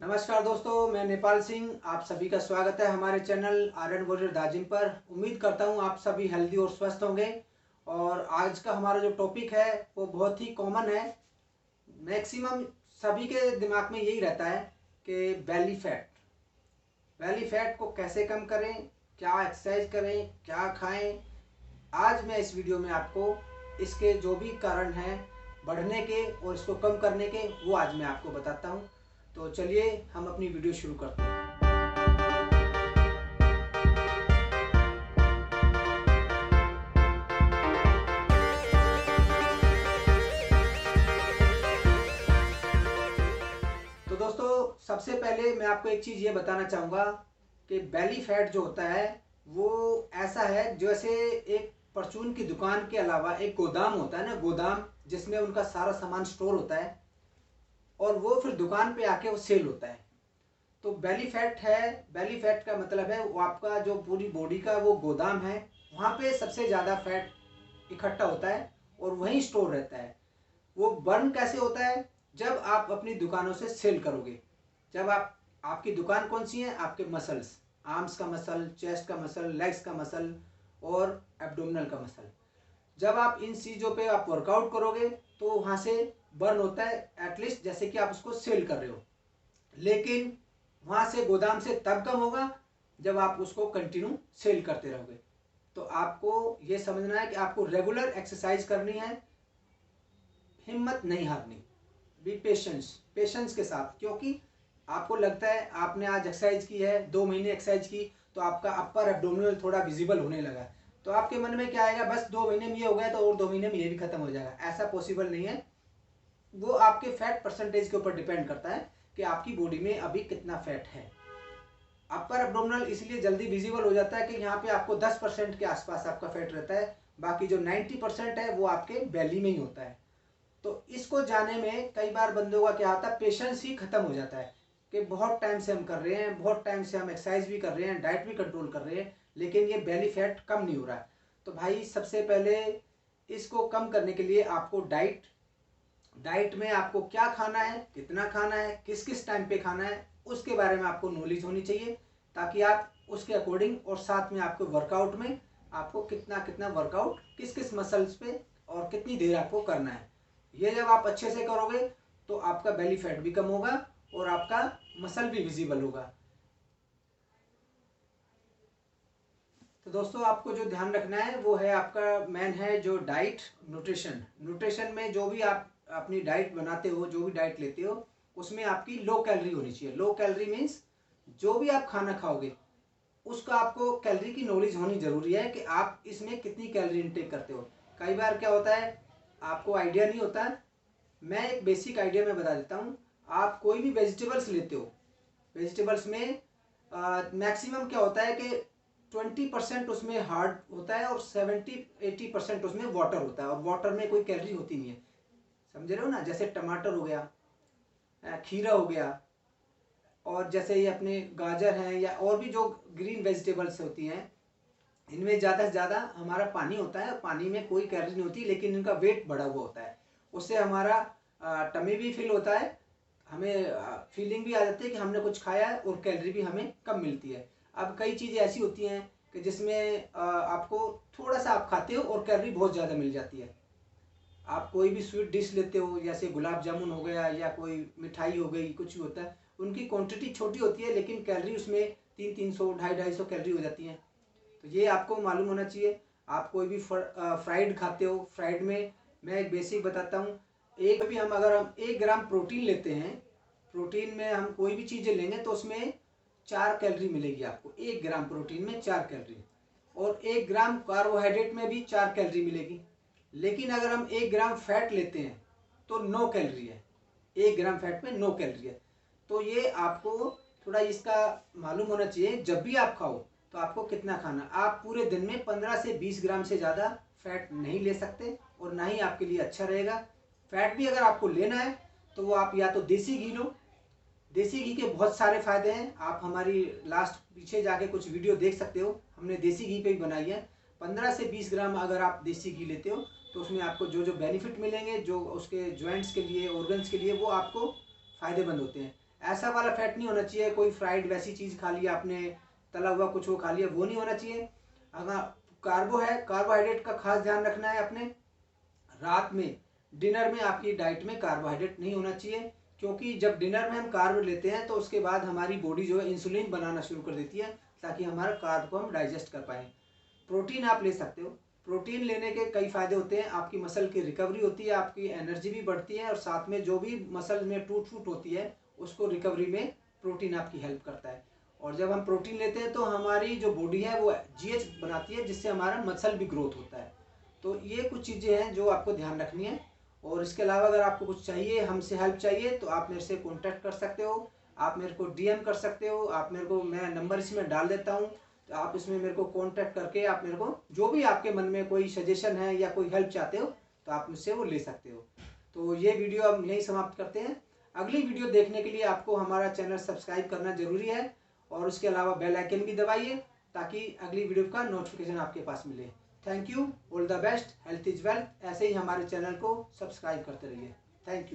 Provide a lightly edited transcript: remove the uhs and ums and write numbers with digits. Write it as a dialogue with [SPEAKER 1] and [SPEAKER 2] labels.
[SPEAKER 1] नमस्कार दोस्तों, मैं नेपाल सिंह। आप सभी का स्वागत है हमारे चैनल आयरन वॉरियर दाजिम पर। उम्मीद करता हूं आप सभी हेल्दी और स्वस्थ होंगे। और आज का हमारा जो टॉपिक है वो बहुत ही कॉमन है। मैक्सिमम सभी के दिमाग में यही रहता है कि बेली फैट। बेली फैट को कैसे कम करें, क्या एक्सरसाइज करें, क्या खाएं। आज मैं इस वीडियो में आपको इसके जो भी कारण हैं बढ़ने के और इसको कम करने के, वो आज मैं आपको बताता हूं। तो चलिए हम अपनी वीडियो शुरू करते हैं। तो दोस्तों, सबसे पहले मैं आपको एक चीज़ ये बताना चाहूँगा कि बेली फैट जो होता है वो ऐसा है जैसे एक परचून की दुकान के अलावा एक गोदाम होता है ना, गोदाम जिसमें उनका सारा सामान स्टोर होता है और वो फिर दुकान पे आके वो सेल होता है। तो बेली फैट है, बेली फैट का मतलब है वो आपका जो पूरी बॉडी का वो गोदाम है, वहाँ पे सबसे ज़्यादा फैट इकट्ठा होता है और वहीं स्टोर रहता है। वो बर्न कैसे होता है? जब आप अपनी दुकानों से सेल करोगे। जब आपकी दुकान कौन सी है? आपके मसल्स, आर्म्स का मसल, चेस्ट का मसल, लेग्स का मसल और एब्डोमिनल का मसल। जब आप इन चीज़ों पे आप वर्कआउट करोगे तो वहाँ से बर्न होता है, एटलीस्ट जैसे कि आप उसको सेल कर रहे हो। लेकिन वहाँ से गोदाम से तब कम होगा जब आप उसको कंटिन्यू सेल करते रहोगे। तो आपको ये समझना है कि आपको रेगुलर एक्सरसाइज करनी है, हिम्मत नहीं हारनी, बी पेशेंस, पेशेंस के साथ। क्योंकि आपको लगता है आपने आज एक्सरसाइज की है, 2 महीने एक्सरसाइज की तो आपका अपर एब्डोमिनल थोड़ा विजिबल होने लगा, तो आपके मन में क्या आएगा, बस 2 महीने में ये हो गया तो और 2 महीने में ये भी खत्म हो जाएगा। ऐसा पॉसिबल नहीं है। वो आपके फैट परसेंटेज के ऊपर डिपेंड करता है कि आपकी बॉडी में अभी कितना फैट है। अपर एब्डोमिनल इसलिए जल्दी विजिबल हो जाता है कि यहाँ पे आपको 10% के आसपास आपका फैट रहता है, बाकी जो 90% है वो आपके बेली में ही होता है। तो इसको जाने में कई बार बंदों का क्या होता है, पेशेंस ही खत्म हो जाता है कि बहुत टाइम से हम कर रहे हैं, बहुत टाइम से हम एक्सरसाइज भी कर रहे हैं, डाइट भी कंट्रोल कर रहे हैं, लेकिन ये बेली फैट कम नहीं हो रहा है। तो भाई सबसे पहले इसको कम करने के लिए आपको डाइट में आपको क्या खाना है, कितना खाना है, किस किस टाइम पे खाना है, उसके बारे में आपको नॉलेज होनी चाहिए, ताकि आप उसके अकॉर्डिंग और साथ में आपको वर्कआउट में आपको कितना कितना वर्कआउट किस किस मसल्स पे और कितनी देर आपको करना है, ये जब आप अच्छे से करोगे तो आपका बेली फैट भी कम होगा और आपका मसल भी विजिबल होगा। तो दोस्तों, आपको जो ध्यान रखना है वो है आपका मेन है जो डाइट, न्यूट्रिशन। न्यूट्रिशन में जो भी आप अपनी डाइट बनाते हो, जो भी डाइट लेते हो, उसमें आपकी लो कैलोरी होनी चाहिए। लो कैलोरी मीन्स जो भी आप खाना खाओगे उसका आपको कैलोरी की नॉलेज होनी जरूरी है कि आप इसमें कितनी कैलोरी इनटेक करते हो। कई बार क्या होता है, आपको आइडिया नहीं होता। मैं एक बेसिक आइडिया में बता देता हूँ। आप कोई भी वेजिटेबल्स लेते हो, वेजिटेबल्स में मैक्सिमम क्या होता है कि 20% उसमें हार्ड होता है और 70-80% उसमें वाटर होता है, और वाटर में कोई कैलोरी होती नहीं है। समझ रहे हो ना? जैसे टमाटर हो गया, खीरा हो गया, और जैसे ये अपने गाजर हैं, या और भी जो ग्रीन वेजिटेबल्स होती हैं, इनमें ज़्यादा से ज़्यादा हमारा पानी होता है। पानी में कोई कैलोरी नहीं होती, लेकिन इनका वेट बढ़ा हुआ होता है। उससे हमारा टमी भी फिल होता है, हमें फीलिंग भी आ जाती है कि हमने कुछ खाया है, और कैलोरी भी हमें कम मिलती है। अब कई चीज़ें ऐसी होती हैं कि जिसमें आपको थोड़ा सा आप खाते हो और कैलोरी बहुत ज़्यादा मिल जाती है। आप कोई भी स्वीट डिश लेते हो, जैसे गुलाब जामुन हो गया या कोई मिठाई हो गई, कुछ भी होता है, उनकी क्वांटिटी छोटी होती है लेकिन कैलोरी उसमें 300-300, 250-250 कैलोरी हो जाती हैं। तो ये आपको मालूम होना चाहिए। आप कोई भी फ्राइड खाते हो, फ्राइड में मैं एक बेसिक बताता हूँ। एक भी हम अगर हम 1 ग्राम प्रोटीन लेते हैं, प्रोटीन में हम कोई भी चीज़ें लेंगे तो उसमें 4 कैलोरी मिलेगी आपको। 1 ग्राम प्रोटीन में 4 कैलोरी, और 1 ग्राम कार्बोहाइड्रेट में भी 4 कैलोरी मिलेगी। लेकिन अगर हम 1 ग्राम फैट लेते हैं तो 9 कैलोरी है। 1 ग्राम फैट में 9 कैलोरी है। तो ये आपको थोड़ा इसका मालूम होना चाहिए। जब भी आप खाओ तो आपको कितना खाना, आप पूरे दिन में 15 से 20 ग्राम से ज़्यादा फैट नहीं ले सकते, और ना ही आपके लिए अच्छा रहेगा। फैट भी अगर आपको लेना है तो वो आप या तो देसी घी लो। देसी घी के बहुत सारे फायदे हैं, आप हमारी लास्ट पीछे जाके कुछ वीडियो देख सकते हो, हमने देसी घी पे ही बनाई है। 15 से 20 ग्राम अगर आप देसी घी लेते हो तो उसमें आपको जो जो बेनिफिट मिलेंगे, जो उसके जॉइंट्स के लिए, ऑर्गन्स के लिए, वो आपको फ़ायदेमंद होते हैं। ऐसा वाला फैट नहीं होना चाहिए, कोई फ्राइड वैसी चीज़ खा लिया आपने, तला हुआ कुछ वो खा लिया, वो नहीं होना चाहिए। अगर कार्बो है, कार्बोहाइड्रेट का खास ध्यान रखना है अपने। रात में डिनर में आपकी डाइट में कार्बोहाइड्रेट नहीं होना चाहिए, क्योंकि जब डिनर में हम कार्ब लेते हैं तो उसके बाद हमारी बॉडी जो है इंसुलिन बनाना शुरू कर देती है, ताकि हमारा कार्ब को हम डाइजेस्ट कर पाएँ। प्रोटीन आप ले सकते हो। प्रोटीन लेने के कई फायदे होते हैं, आपकी मसल की रिकवरी होती है, आपकी एनर्जी भी बढ़ती है, और साथ में जो भी मसल में टूट फूट होती है उसको रिकवरी में प्रोटीन आपकी हेल्प करता है। और जब हम प्रोटीन लेते हैं तो हमारी जो बॉडी है वो जीएच बनाती है, जिससे हमारा मसल भी ग्रोथ होता है। तो ये कुछ चीज़ें हैं जो आपको ध्यान रखनी है। और इसके अलावा अगर आपको कुछ चाहिए, हमसे हेल्प चाहिए, तो आप मेरे से कॉन्टैक्ट कर सकते हो, आप मेरे को डीएम कर सकते हो, आप मेरे को, मैं नंबर इसमें डाल देता हूँ, तो आप इसमें मेरे को कांटेक्ट करके आप मेरे को जो भी आपके मन में कोई सजेशन है या कोई हेल्प चाहते हो तो आप मुझसे वो ले सकते हो। तो ये वीडियो हम यहीं समाप्त करते हैं। अगली वीडियो देखने के लिए आपको हमारा चैनल सब्सक्राइब करना जरूरी है, और उसके अलावा बेल आइकन भी दबाइए, ताकि अगली वीडियो का नोटिफिकेशन आपके पास मिले। Thank you, all the best, health is wealth. ऐसे ही हमारे चैनल को सब्सक्राइब करते रहिए। Thank you.